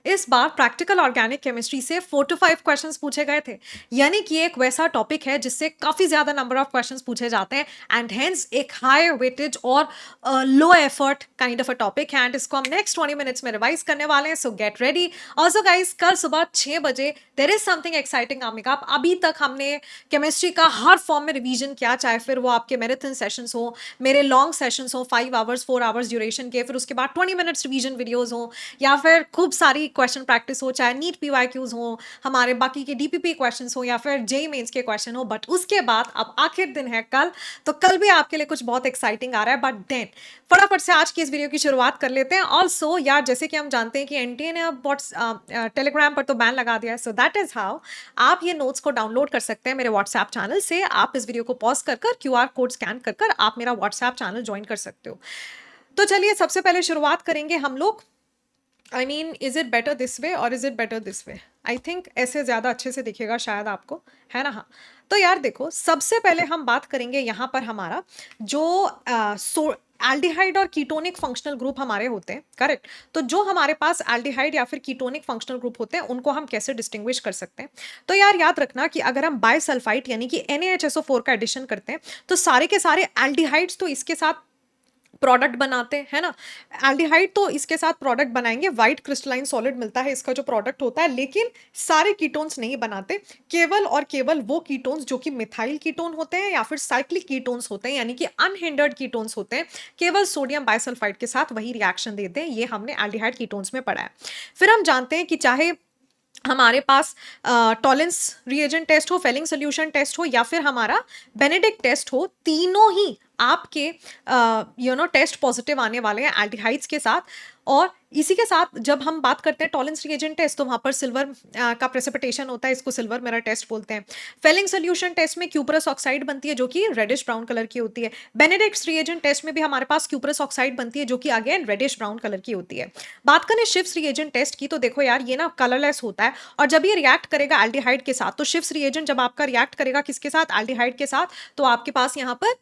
इस बार practical organic chemistry से 4 to 5 questions पूछे गए थे, यानी कि एक वैसा टॉपिक है जिससे काफी ज्यादा नंबर ऑफ क्वेश्चंस पूछे जाते हैं एंड हेंस एक हाई वेटेज और low effort kind of a topic है एंड इसको हम नेक्स्ट 20 मिनट्स में रिवाइज करने वाले हैं, सो गेट रेडी। ऑल्सो गाइस, कल सुबह 6 बजे there is something exciting coming up. अभी तक हमने केमिस्ट्री का हर फॉर्म में रिवीजन किया, चाहे फिर वो आपके मैराथन सेशंस हो, मेरे लॉन्ग सेशंस हो 5 आवर्स 4 आवर्स ड्यूरेशन के, फिर उसके बाद 20 मिनट्स रिवीजन वीडियोज हो, या फिर खूब सारी क्वेश्चन प्रैक्टिस हो, चाहे नीट पीवाईक्यूज हो, हमारे बाकी के डीपीपी क्वेश्चंस हो, या फिर जेई मेंस के क्वेश्चन हो। बट उसके बाद अब आखिर दिन है कल, तो कल भी आपके लिए कुछ बहुत एक्साइटिंग आ रहा है। बट देन फटाफट से आज की इस वीडियो की शुरुआत कर लेते हैं। ऑल्सो यार, जैसे कि हम जानते हैं कि एनटीए ने अब टेलीग्राम पर तो बैन लगा दिया है, सो दैट इज हाउ आप ये नोट्स को डाउनलोड कर सकते हैं मेरे व्हाट्सएप चैनल से। आप इस वीडियो को पॉज कर कर क्यूआर कोड स्कैन कर कर आप मेरा व्हाट्सएप चैनल ज्वाइन कर सकते हो। तो चलिए सबसे पहले शुरुआत करेंगे हम लोग। I mean, is it better this way और is it better this way? I think ऐसे ज़्यादा अच्छे से दिखेगा शायद आपको, है ना? हाँ, तो यार देखो, सबसे पहले हम बात करेंगे यहाँ पर हमारा जो एल्डिहाइड और कीटोनिक फंक्शनल ग्रुप हमारे होते हैं, करेक्ट? तो जो हमारे पास एल्डिहाइड या फिर कीटोनिक फंक्शनल ग्रुप होते हैं उनको हम कैसे डिस्टिंग्विश कर सकते हैं? तो यार याद रखना कि अगर हम बायसल्फाइड यानी कि NaHSO4 का एडिशन करते हैं तो सारे के सारे एल्डिहाइड्स तो इसके साथ प्रोडक्ट बनाते हैं, है ना? एल्डिहाइड तो इसके साथ प्रोडक्ट बनाएंगे, व्हाइट क्रिस्टलाइन सॉलिड मिलता है इसका जो प्रोडक्ट होता है, लेकिन सारे कीटोन्स नहीं बनाते। केवल और केवल वो कीटोन्स जो कि मिथाइल कीटोन होते हैं या फिर साइक्लिक कीटोन्स होते हैं, यानी कि अनहिंडर्ड कीटोन्स होते हैं, केवल सोडियम बाइसल्फाइड के साथ वही रिएक्शन देते हैं। ये हमने एल्डिहाइड कीटोन्स में पढ़ा है। फिर हम जानते हैं कि चाहे हमारे पास टॉलेंस रिएजेंट टेस्ट हो, फेलिंग सोल्यूशन टेस्ट हो, या फिर हमारा बेनेडिक्ट टेस्ट हो, तीनों ही आपके टेस्ट पॉजिटिव आने वाले हैं एल्डिहाइड्स के साथ। और इसी के साथ जब हम बात करते हैं टॉलेंस रिएजेंट टेस्ट, तो वहाँ पर सिल्वर का प्रेसिपिटेशन होता है, इसको सिल्वर मिरर टेस्ट बोलते हैं। फेलिंग सोल्यूशन टेस्ट में क्यूपरस ऑक्साइड बनती है जो कि रेडिश ब्राउन कलर की होती है। बेनेडिक्ट रिएजेंट टेस्ट में भी हमारे पास क्यूपरस ऑक्साइड बनती है जो कि अगेन रेडिश ब्राउन कलर की होती है। बात करें शिफ्स रिएजेंट टेस्ट की, तो देखो यार, ये ना कलरलेस होता है, और जब ये रिएक्ट करेगा एल्डिहाइड के साथ, तो शिफ्स रिएजेंट जब आपका रिएक्ट करेगा किसके साथ? एल्डिहाइड के साथ, तो आपके पास यहाँ पर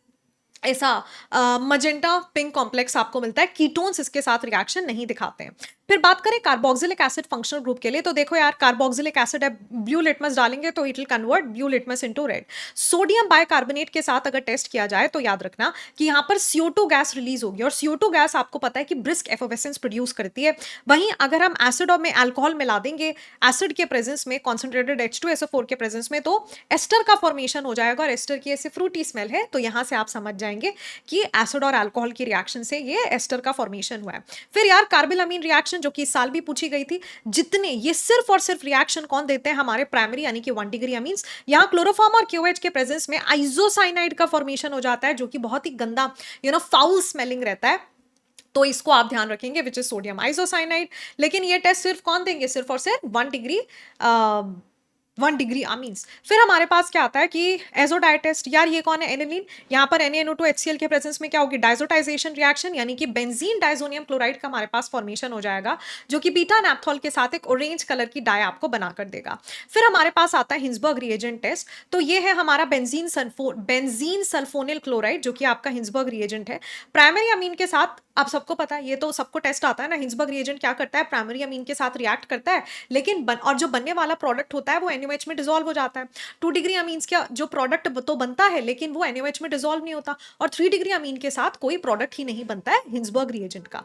ऐसा मजेंटा पिंक कॉम्प्लेक्स आपको मिलता है। कीटोन्स इसके साथ रिएक्शन नहीं दिखाते हैं। फिर बात करें कार्बोक्सिलिक एसिड फंक्शनल ग्रुप के लिए, तो देखो यार, कार्बोक्सिलिक एसिड है, ब्लू लिटमस डालेंगे तो it will convert blue litmus into red. Sodium bicarbonate के साथ अगर टेस्ट किया जाए तो याद रखना कि यहाँ पर CO2 गैस रिलीज होगी, और CO2 गैस आपको पता है कि ब्रिस्क एफोवेसेंस प्रोड्यूस करती है। वहीं अगर हम एसिड और में अल्कोहल मिला देंगे एसिड के प्रेजेंस में, कॉन्सेंट्रेटेड H2SO4 के प्रेजेंस में, तो एस्टर का फॉर्मेशन हो जाएगा, और एस्टर की ऐसे फ्रूटी स्मेल है, तो यहाँ से आप समझ जाएंगे कि एसिड और अल्कोहल की रिएक्शन से ये एस्टर का फॉर्मेशन हुआ है। फिर यार, कार्बिलामीन रिएक्शन जो कि इस साल भी पूछी गई थी, जितने ये सिर्फ और सिर्फ रिएक्शन कौन देते हैं? हमारे प्राइमरी यानी कि 1 डिग्री अमीन्स। यहाँ क्लोरोफॉर्म और क्यूएच के प्रेजेंस में आइसोसाइनाइड का फॉर्मेशन हो जाता है जो कि बहुत ही गंदा फाउल स्मेलिंग रहता है, तो इसको आप ध्यान रखेंगे, विच इज सोडियम आइसोसाइनाइड। लेकिन ये टेस्ट सिर्फ कौन देंगे? सिर्फ और सिर्फ 1 डिग्री अमीन्स। फिर हमारे पास क्या आता है कि एजोडाइ टेस्ट। यार ये कौन है? एनिलीन। यहाँ पर NaNO2HCl के प्रेजेंस में क्या होगी? डाइजोटाइजेशन रिएक्शन, यानी कि बेंजीन डाइजोनियम क्लोराइड का हमारे पास फॉर्मेशन हो जाएगा, जो कि बीटा नैप्थोल के साथ एक ऑरेंज कलर की डाई आपको बनाकर देगा। फिर हमारे पास आता है हिंसबर्ग रिएजेंट टेस्ट। तो ये है हमारा बेंजीन सल्फोनिल क्लोराइड, जो कि आपका हिंसबर्ग रिएजेंट है। प्राइमरी अमीन के साथ, आप सबको पता है, ये तो सबको टेस्ट आता है ना, हिंसबर्ग रिएजेंट क्या करता है? प्राइमरी अमीन के साथ रिएक्ट करता है, लेकिन और जो बनने वाला प्रोडक्ट होता है वो NaOH में डिसॉल्व हो जाता है। 2 डिग्री अमीन्स का जो प्रोडक्ट तो बनता है, लेकिन वो NaOH में डिसॉल्व नहीं होता, और 3 डिग्री अमीन के साथ कोई प्रोडक्ट ही नहीं बनता है हिंसबर्ग रिएजेंट का।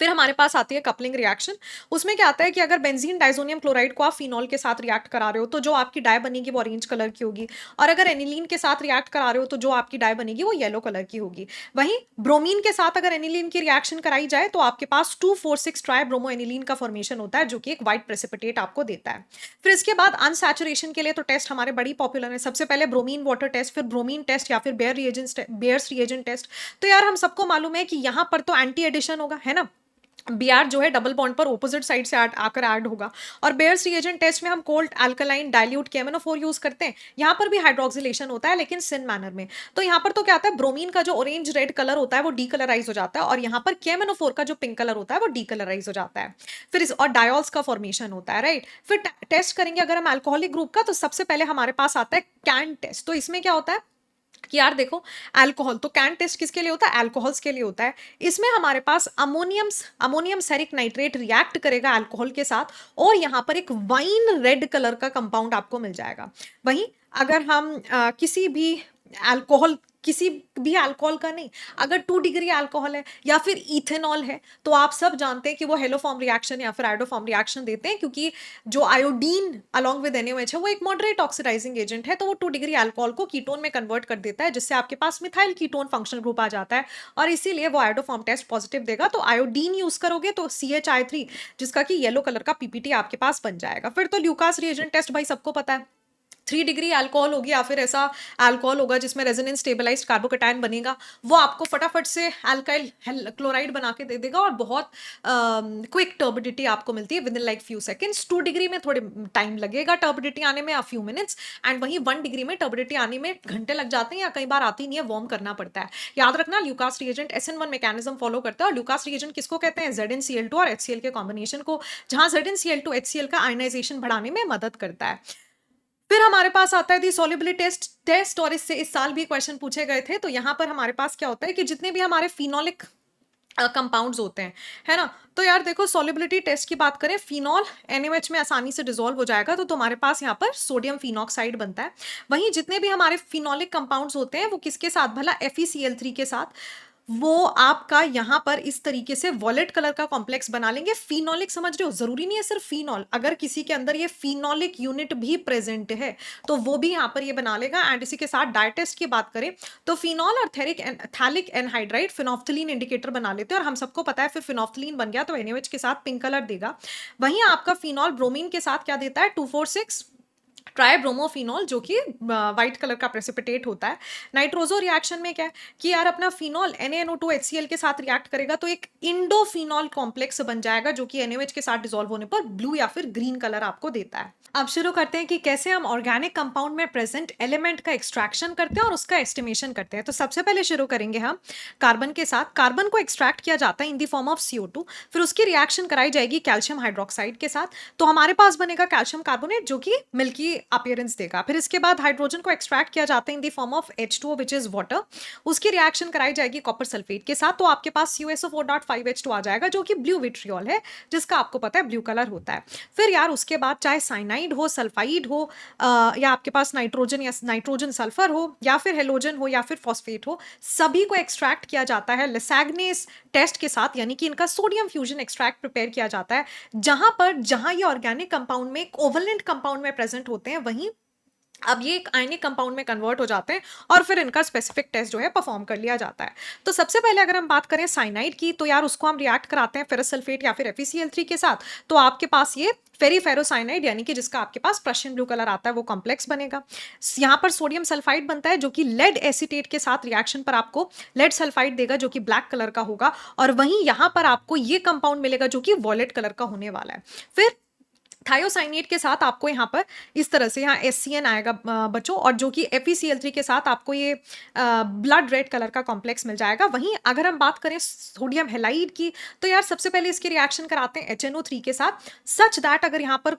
फिर हमारे पास आती है कपलिंग रिएक्शन। उसमें क्या आता है कि अगर बेंजीन डाइजोनियम क्लोराइड को आप फिनॉल के साथ रिएक्ट करा रहे हो, तो जो आपकी डाई बनेगी वो ऑरेंज कलर की होगी, और अगर एनिलीन के साथ रिएक्ट करा रहे हो तो जो आपकी डाई बनेगी वो येलो कलर की होगी। वहीं ब्रोमीन के साथ अगर एनिलीन की रिएक्शन कराई जाए तो आपके पास 2,4,6 ट्राई ब्रोमो एनिलीन का फॉर्मेशन होता है, जो कि एक व्हाइट प्रेसिपिटेट आपको देता है। फिर इसके बाद अनसैचुरेशन के लिए तो टेस्ट हमारे बड़ी पॉपुलर है। सबसे पहले ब्रोमीन वाटर टेस्ट, फिर ब्रोमीन टेस्ट, या फिर बेयर्स रिएजेंट टेस्ट। तो यार हम सबको मालूम है कि यहाँ पर तो एंटी एडिशन होगा, है ना? Br जो है डबल बॉन्ड पर ऑपोजिट साइड से आकर ऐड होगा, और बेयर्स रिएजेंट टेस्ट में हम cold alkaline dilute KMnO4 use करते हैं। यहाँ पर भी हाइड्रोक्सिलेशन होता है, लेकिन सिन मैनर में। तो यहाँ पर तो क्या आता है? ब्रोमीन का जो ऑरेंज रेड कलर होता है वो डीकलराइज हो जाता है, और यहाँ पर KMnO4 का जो पिंक कलर होता है वो डीकलराइज हो जाता है। फिर और डायोल्स का फॉर्मेशन होता है, राइट? फिर टेस्ट करेंगे अगर हम अल्कोहलिक ग्रुप का, तो सबसे पहले हमारे पास आता है कैन टेस्ट। तो इसमें क्या होता है? कि यार देखो, अल्कोहल तो कैन टेस्ट किसके लिए होता है? अल्कोहल्स के लिए होता है। इसमें हमारे पास अमोनियम सेरिक नाइट्रेट रिएक्ट करेगा अल्कोहल के साथ और यहाँ पर एक वाइन रेड कलर का कंपाउंड आपको मिल जाएगा। वहीं अगर हम अल्कोहल किसी भी अल्कोहल का नहीं, अगर 2 डिग्री अल्कोहल है या फिर इथेनॉल है, तो आप सब जानते हैं कि वो हेलोफॉर्म रिएक्शन या फिर आयोडोफॉर्म रिएक्शन देते हैं, क्योंकि जो आयोडीन अलोंग विद NaOH है वो एक मॉडरेट ऑक्सीडाइजिंग एजेंट है, तो वो 2 डिग्री अल्कोहल को कीटोन में कन्वर्ट कर देता है, जिससे आपके पास मिथाइल कीटोन फंक्शनल ग्रुप आ जाता है और इसीलिए वो आयोडोफॉर्म टेस्ट पॉजिटिव देगा। तो आयोडीन यूज करोगे तो CHI3, जिसका कि येलो कलर का PPT आपके पास बन जाएगा। फिर तो ल्यूकास रिएजेंट टेस्ट भाई सबको पता है, 3 डिग्री अल्कोहल होगी या फिर ऐसा अल्कोहल होगा जिसमें रेजोनेंस स्टेबलाइज्ड कार्बोकेटायन बनेगा, वो आपको फटाफट से अल्काइल क्लोराइड बना के दे देगा और बहुत क्विक टर्बिडिटी आपको मिलती है with in like few seconds. 2 degree में थोड़े टाइम लगेगा टर्बिडिटी आने में, अ फ्यू मिनट्स, एंड वहीं 1 डिग्री में टर्बिडिटी आने में घंटे लग जाते हैं या कई बार आती नहीं है, वार्म करना पड़ता है। याद रखना, Lucas reagent SN1 mechanism follow करता है और ल्यूकास रिएजेंट किसको कहते हैं? ZnCl2 और HCl के कॉम्बिनेशन को, जहां ZnCl2 HCl का आयनाइजेशन बढ़ाने में मदद करता है। फिर हमारे पास आता है दी सॉल्युबिलिटी टेस्ट और इससे इस साल भी क्वेश्चन पूछे गए थे। तो यहाँ पर हमारे पास क्या होता है कि जितने भी हमारे फिनोलिक कंपाउंड्स होते हैं, है ना, तो यार देखो सॉल्युबिलिटी टेस्ट की बात करें, फिनॉल NaOH में आसानी से डिसॉल्व हो जाएगा, तो तुम्हारे पास यहाँ पर सोडियम फिनॉक्साइड बनता है। वहीं जितने भी हमारे फिनोलिक कंपाउंड्स होते हैं वो किसके साथ भला? FeCl3 के साथ। वो आपका यहाँ पर इस तरीके से वॉलेट कलर का कॉम्प्लेक्स बना लेंगे। फिनोलिक समझ रहे हो, जरूरी नहीं है सिर्फ फिनॉल, अगर किसी के अंदर ये फिनोलिक यूनिट भी प्रेजेंट है तो वो भी यहाँ पर ये बना लेगा। एंड इसी के साथ डायटेस्ट की बात करें तो फिनॉल और थैलिक एनहाइड्राइड फिनोफ्थलीन इंडिकेटर बना लेते हैं, और हम सबको पता है फिर फिनोफ्थलीन बन गया तो NaOH के साथ पिंक कलर देगा। वहीं आपका फिनॉल ब्रोमीन के साथ क्या देता है? 2,4,6 ट्राइब्रोमोफिनॉल, जो कि व्हाइट कलर का प्रेसिपिटेट होता है। नाइट्रोजो रिएक्शन में क्या है कि यार अपना फिनॉल NaNO2HCl के साथ रिएक्ट करेगा तो एक इंडोफिनॉल कॉम्प्लेक्स बन जाएगा, जो कि NaOH के साथ डिसॉल्व होने पर ब्लू या फिर ग्रीन कलर आपको देता है। अब शुरू करते हैं कि कैसे हम ऑर्गेनिक कंपाउंड में प्रेजेंट एलिमेंट का एक्सट्रैक्शन करते हैं और उसका एस्टिमेशन करते हैं। तो सबसे पहले शुरू करेंगे हम कार्बन के साथ। कार्बन को एक्सट्रैक्ट किया जाता है in the form of CO2, फिर उसकी रिएक्शन कराई जाएगी कैल्शियम हाइड्रोक्साइड के साथ, तो हमारे पास बनेगा कैल्शियम कार्बोनेट, जो कि मिल्की अपीयरेंस देगा। फिर इसके बाद हाइड्रोजन को एक्सट्रैक्ट किया जाता है in the form of H2O which is water, उसकी रिएक्शन कराई जाएगी कॉपर सल्फेट के साथ, तो आपके पास CuSO4.5H2 आ जाएगा, जो कि ब्लू विट्रियोल है, जिसका आपको पता है ब्लू कलर होता है। फिर यार उसके बाद चाहे साइनाइड हो, सल्फाइड हो, या आपके पास नाइट्रोजन सल्फर हो, या फिर हेलोजन हो, या फिर फॉस्फेट हो, सभी को एक्सट्रैक्ट किया जाता है लेसैग्नेस टेस्ट के साथ, यानी कि इनका सोडियम फ्यूजन एक्सट्रैक्ट प्रिपेयर किया जाता है। जहां ये ऑर्गेनिक कंपाउंड में कोवलेंट कंपाउंड में प्रेजेंट होते हैं, वहीं अब ये एक आयनिक कंपाउंड में कन्वर्ट हो जाते हैं और फिर इनका स्पेसिफिक टेस्ट जो है परफॉर्म कर लिया जाता है। तो सबसे पहले अगर हम बात करें साइनाइड की, तो यार उसको हम रिएक्ट कराते हैं फेरस सल्फेट या फिर FeCl3 के साथ, तो आपके पास ये फेरीफेरोसाइनाइड, यानी कि जिसका आपके पास प्रशियन ब्लू कलर आता है, वो कॉम्प्लेक्स बनेगा। यहाँ पर सोडियम सल्फाइड बनता है, जो कि लेड एसीटेट के साथ रिएक्शन पर आपको लेड सल्फाइड देगा, जो कि ब्लैक कलर का होगा, और वहीं यहाँ पर आपको ये कंपाउंड मिलेगा जो कि वॉलेट कलर का होने वाला है। फिर थायोसाइनेट के साथ आपको यहाँ पर इस तरह से यहाँ SCN आएगा बच्चों, और जो कि FeCl3 के साथ आपको ये ब्लड रेड कलर का कॉम्प्लेक्स मिल जाएगा। वहीं अगर हम बात करें सोडियम हेलाइड की, तो यार सबसे पहले इसकी रिएक्शन कराते हैं HNO3 के साथ, सच दैट अगर यहाँ पर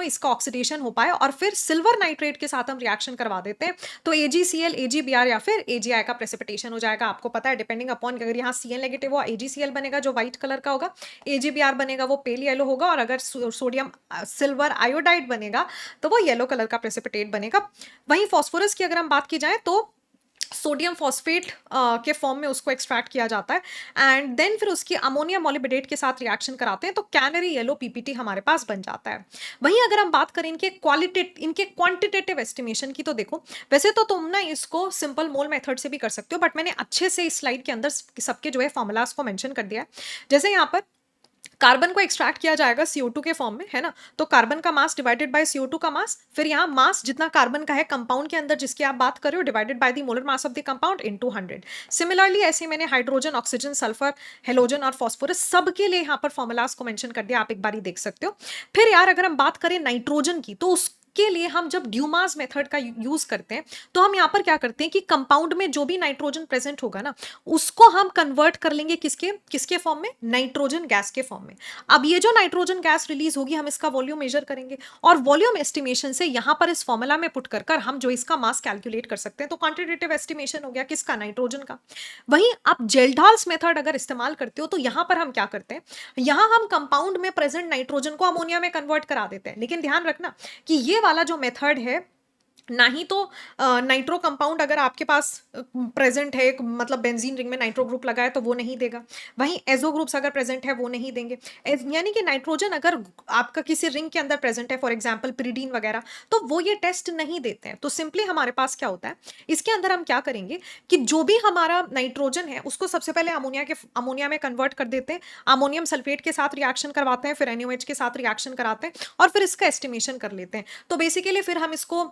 इसका ऑक्सीडेशन हो पाए, और फिर सिल्वर नाइट्रेट के साथ हम रिएक्शन करवा देते हैं, तो AgCl AgBr या फिर AgI का प्रेसिपिटेशन हो जाएगा। आपको पता है डिपेंडिंग अपॉन, अगर यहाँ Cl नेगेटिव हो AgCl बनेगा जो व्हाइट कलर का होगा, AgBr बनेगा वो पेल येलो होगा, और अगर सोडियम सिल्वर आयोडाइड बनेगा तो वो येलो कलर का प्रेसिपिटेट बनेगा। वहीं फास्फोरस की अगर हम बात की जाए तो सोडियम फॉस्फेट के फॉर्म में उसको एक्सट्रैक्ट किया जाता है, एंड देन फिर उसकी अमोनियम मॉलिबेडेट के साथ रिएक्शन कराते हैं, तो कैनरी येलो PPT हमारे पास बन जाता है। वहीं अगर हम बात करें इनके क्वांटिटेटिव एस्टिमेशन की, तो देखो वैसे तो तुम ना इसको सिंपल मोल मेथड से भी कर सकते हो, बट मैंने अच्छे से इस स्लाइड के अंदर सबके जो है फॉर्मूलाज को मेंशन कर दिया है। जैसे यहाँ पर कार्बन को एक्सट्रैक्ट किया जाएगा CO2 के फॉर्म में, है ना, तो कार्बन का मास डिवाइडेड बाय CO2 का मास, फिर यहाँ मास जितना कार्बन का है कंपाउंड के अंदर जिसकी आप बात कर रहे हो, divided by the molar mass of the compound into 100। Similarly ऐसे मैंने हाइड्रोजन, ऑक्सीजन, सल्फर, हेलोजन और फॉस्फोरस सबके लिए यहाँ पर फॉर्मूलाज को मेंशन कर दिया, आप एक बार ही देख सकते हो। फिर यार अगर हम बात करें नाइट्रोजन की, तो उसके लिए हम जब ड्यूमास मेथड का यूज करते हैं तो हम यहाँ पर क्या करते हैं कि कंपाउंड में जो भी नाइट्रोजन प्रेजेंट होगा ना, उसको हम कन्वर्ट कर लेंगे किसके किसके फॉर्म में, नाइट्रोजन गैस के फॉर्म में। अब ये जो नाइट्रोजन गैस रिलीज होगी, हम इसका वॉल्यूम मेजर करेंगे और वॉल्यूम एस्टिमेशन से यहां पर इस फॉर्मूला में पुट कर हम जो इसका मास कैलकुलेट कर सकते हैं। तो क्वांटिटेटिव एस्टिमेशन हो गया किसका, नाइट्रोजन का। वहीं आप जेल्डाल्स मेथड अगर इस्तेमाल करते हो तो यहां पर हम क्या करते हैं, यहां हम कंपाउंड में प्रेजेंट नाइट्रोजन को अमोनिया में कन्वर्ट करा देते हैं। लेकिन ध्यान रखना कि ये वाला जो मेथड है, ना ही तो नाइट्रो कंपाउंड अगर आपके पास प्रेजेंट है, मतलब बेंजीन रिंग में नाइट्रो ग्रुप लगा है तो वो नहीं देगा। वहीं एजो ग्रुप्स अगर प्रेजेंट है वो नहीं देंगे। यानी कि नाइट्रोजन अगर आपका किसी रिंग के अंदर प्रेजेंट है, फॉर एग्जांपल पिरिडीन वगैरह, तो वो ये टेस्ट नहीं देते हैं। तो सिंपली हमारे पास क्या होता है, इसके अंदर हम क्या करेंगे कि जो भी हमारा नाइट्रोजन है उसको सबसे पहले अमोनिया में कन्वर्ट कर देते हैं, अमोनियम सल्फेट के साथ रिएक्शन करवाते हैं, फिर NaOH के साथ रिएक्शन कराते हैं और फिर इसका एस्टिमेशन कर लेते हैं। तो बेसिकली फिर हम इसको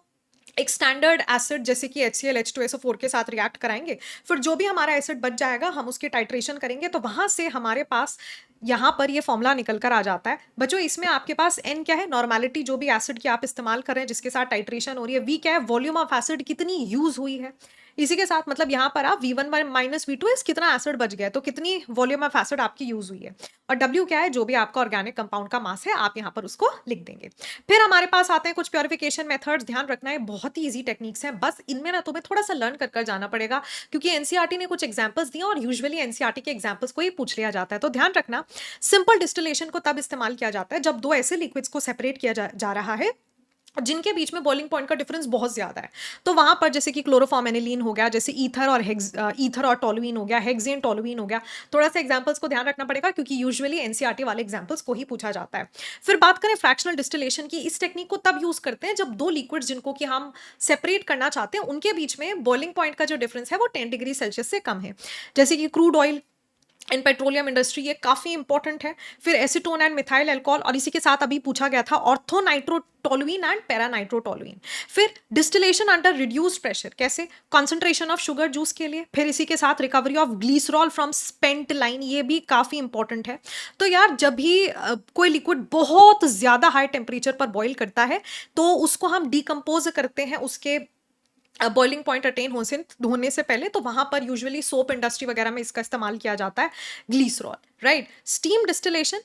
एक स्टैंडर्ड एसिड जैसे कि HCl H2SO4 के साथ रिएक्ट कराएंगे। फिर जो भी हमारा एसिड बच जाएगा हम उसकी टाइट्रेशन करेंगे, तो वहां से हमारे पास यहाँ पर ये फॉर्मूला निकल कर आ जाता है। बच्चों इसमें आपके पास N क्या है, नॉर्मेलिटी जो भी एसिड की आप इस्तेमाल कर रहे हैं जिसके साथ टाइट्रेशन हो रही है। V क्या है, वॉल्यूम ऑफ एसिड कितनी यूज हुई है। इसी के साथ मतलब यहाँ पर आप V1 माइनस V2 इस कितना एसिड बच गया, तो कितनी वॉल्यूम ऑफ एसिड आपकी यूज हुई है। और W क्या है, जो भी आपका ऑर्गेनिक कंपाउंड का मास है आप यहाँ पर उसको लिख देंगे। फिर हमारे पास आते हैं कुछ प्योरिफिकेशन मेथड्स। ध्यान रखना है बहुत ही इजी टेक्निक्स हैं, बस इनमें ना तुम्हें थोड़ा सा लर्न कर जाना पड़ेगा, क्योंकि एनसीईआरटी ने कुछ एग्जांपल्स दिए और यूजुअली एनसीईआरटी के एग्जांपल्स को ही पूछ लिया जाता है। तो ध्यान रखना, सिंपल डिस्टिलेशन को तब इस्तेमाल किया जाता है जब दो ऐसे लिक्विड्स को सेपरेट किया जा रहा है जिनके बीच में बॉइलिंग पॉइंट का डिफरेंस बहुत ज्यादा है। तो वहां पर जैसे कि क्लोरोफॉर्म एनिलीन हो गया, जैसे ईथर और टोलुइन हो गया, हेक्सेन टोलुइन हो गया। थोड़ा सा एग्जांपल्स को ध्यान रखना पड़ेगा क्योंकि यूजुअली एनसीईआरटी वाले एग्जांपल्स को ही पूछा जाता है। फिर बात करें फ्रैक्शनल डिस्टिलेशन की, इस टेक्निक को तब यूज करते हैं जब दो लिक्विड्स जिनको कि हम सेपरेट करना चाहते हैं उनके बीच में बॉइलिंग पॉइंट का जो डिफरेंस है वो 10 डिग्री सेल्सियस से कम है। जैसे कि crude oil in petroleum industry, ये काफी इंपॉर्टेंट है। फिर एसीटोन एंड मिथाइल अल्कोहल, और इसी के साथ अभी पूछा गया था ऑर्थोनाइट्रोटोलुइन एंड पैरानाइट्रोटोलुइन। फिर डिस्टिलेशन अंडर रिड्यूस्ड प्रेशर, कैसे, कंसंट्रेशन ऑफ शुगर जूस के लिए। फिर इसी के साथ recovery of glycerol from spent lye, ये भी काफी इंपॉर्टेंट है। तो यार जब भी कोई लिक्विड बहुत ज्यादा हाई टेम्परेचर पर बॉईल करता है तो उसको हम डिकम्पोज करते हैं उसके बॉइलिंग पॉइंट अटेन होने से पहले। तो वहां पर यूजुअली सोप इंडस्ट्री वगैरह में इसका इस्तेमाल किया जाता है, glycerol, right. Steam distillation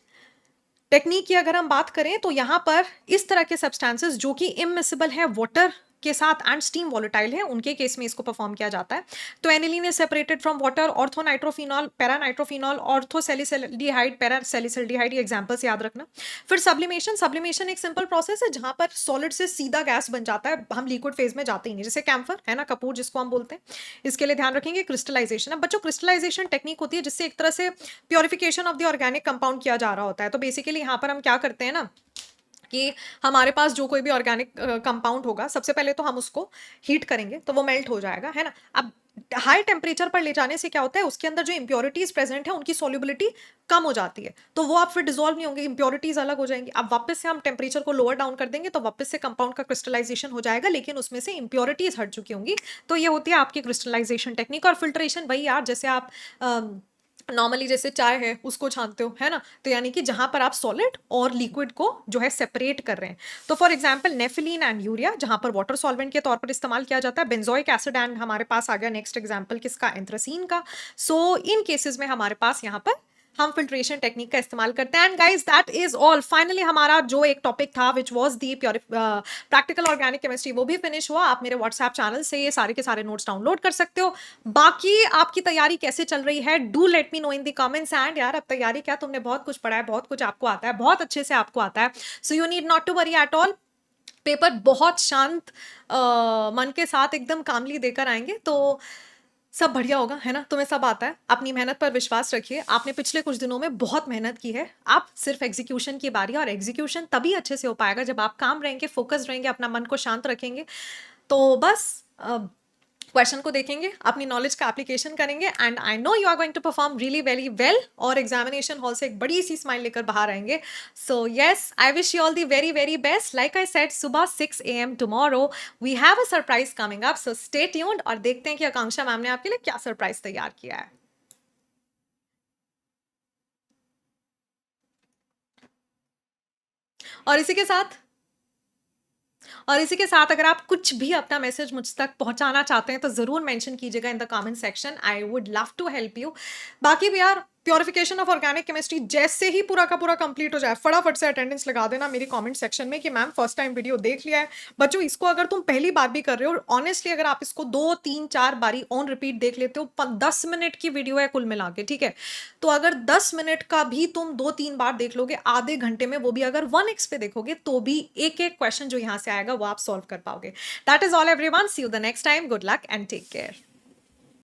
technique की अगर हम बात करें तो यहां पर इस तरह के सब्सटेंसेस जो कि इमिसिबल है वाटर के साथ एंड स्टीम वॉलेटाइल है, उनके केस में इसको परफॉर्म किया जाता है। तो aniline is separated from water, orthonitrophenol, paranitrophenol, orthosalicylaldehyde, parasalicylaldehyde, ये एग्जांपल्स याद रखना। फिर सब्लिमेशन एक सिंपल प्रोसेस है जहां पर सॉलिड से सीधा गैस बन जाता है, हम लिक्विड फेज में जाते ही नहीं, जैसे कैम्फर है ना, कपूर जिसको हम बोलते हैं। इसके लिए ध्यान रखेंगे क्रिस्टलाइजेशन। अब बच्चों क्रिस्टलाइजेशन टेक्निक होती है जिससे एक तरह से purification of the organic compound किया जा रहा होता है। तो बेसिकली यहाँ पर हम क्या करते हैं ना कि हमारे पास जो कोई भी ऑर्गेनिक कंपाउंड होगा, सबसे पहले तो हम उसको हीट करेंगे तो वो मेल्ट हो जाएगा, है ना। अब हाई टेम्परेचर पर ले जाने से क्या होता है, उसके अंदर जो इंप्योरिटीज प्रेजेंट है उनकी सॉल्युबिलिटी कम हो जाती है, तो वो आप फिर डिसॉल्व नहीं होंगे, इंप्योरिटीज अलग हो जाएंगी। अब वापस से हम टेम्परेचर को लोअर डाउन कर देंगे तो वापस से कंपाउंड का क्रिस्टलाइजेशन हो जाएगा, लेकिन उसमें से इंप्योरिटीज हट चुकी होंगी। तो ये होती है आपकी क्रिस्टलाइजेशन टेक्निक। और फिल्ट्रेशन वही यार, जैसे आप नॉर्मली जैसे चाय है उसको छानते हो, है ना, तो यानी कि जहां पर आप सॉलिड और लिक्विड को जो है सेपरेट कर रहे हैं। तो फॉर एग्जांपल नेफिलीन एंड यूरिया जहां पर वाटर सॉल्वेंट के तौर पर इस्तेमाल किया जाता है, बेंजोइक एसिड एंड हमारे पास आ गया नेक्स्ट एग्जांपल किसका, एंथ्रासीन का। सो इन केसेस में हमारे पास यहाँ पर हम फिल्ट्रेशन टेक्निक का इस्तेमाल करते हैं। And guys that is all, finally हमारा जो एक टॉपिक था which was the practical organic chemistry वो भी फिनिश हुआ। आप मेरे व्हाट्सएप चैनल से ये सारे के सारे नोट्स डाउनलोड कर सकते हो। बाकी आपकी तैयारी कैसे चल रही है, do let me know in the comments. And यार अब तैयारी क्या, तुमने बहुत कुछ पढ़ा है, बहुत कुछ आपको आता है, बहुत अच्छे से आपको आता है। So you need not to worry at all. Paper बहुत शांत मन के साथ एकदम कामली देकर आएंगे तो सब बढ़िया होगा, है ना। तुम्हें सब आता है, अपनी मेहनत पर विश्वास रखिए। आपने पिछले कुछ दिनों में बहुत मेहनत की है, आप सिर्फ एग्जीक्यूशन की बारी है, और एग्जीक्यूशन तभी अच्छे से हो पाएगा जब आप काम रहेंगे, फोकस रहेंगे, अपना मन को शांत रखेंगे। तो बस क्वेश्चन को देखेंगे, अपनी नॉलेज का एप्लीकेशन करेंगे, and I know you are going to perform really very well, और एग्जामिनेशन हॉल से एक बड़ी सी स्माइल लेकर बाहर आएंगे। So yes, I wish you all the very very best. Like I said, सुबह 6 AM tomorrow we have a surprise coming up, so stay tuned, और देखते हैं कि आकांक्षा मैम ने आपके लिए क्या सरप्राइज तैयार किया है। और इसी के साथ और इसी के साथ अगर आप कुछ भी अपना मैसेज मुझ तक पहुँचाना चाहते हैं, तो ज़रूर मेंशन कीजिएगा in the comment section. I would love to help you. बाकी भी यार, प्यूरिफिकेशन ऑफ ऑर्गेनिक केमिस्ट्री जैसे ही पूरा का पूरा कंप्लीट हो जाए, फटाफट से अटेंडेंस लगा देना मेरी कमेंट सेक्शन में कि मैम फर्स्ट टाइम वीडियो देख लिया है। बच्चों, इसको अगर तुम पहली बार भी कर रहे हो, ऑनेस्टली अगर आप इसको 2, 3, 4 बारी ऑन रिपीट देख लेते हो, 10 मिनट की वीडियो है कुल मिला के, ठीक है? तो अगर 10 मिनट का भी तुम 2-3 बार देख लोगे, आधे घंटे में, वो भी अगर 1x पे देखोगे, तो भी एक-एक क्वेश्चन जो यहाँ से आएगा वो आप सॉल्व कर पाओगे। That is all everyone, see you the next time, good luck and take care.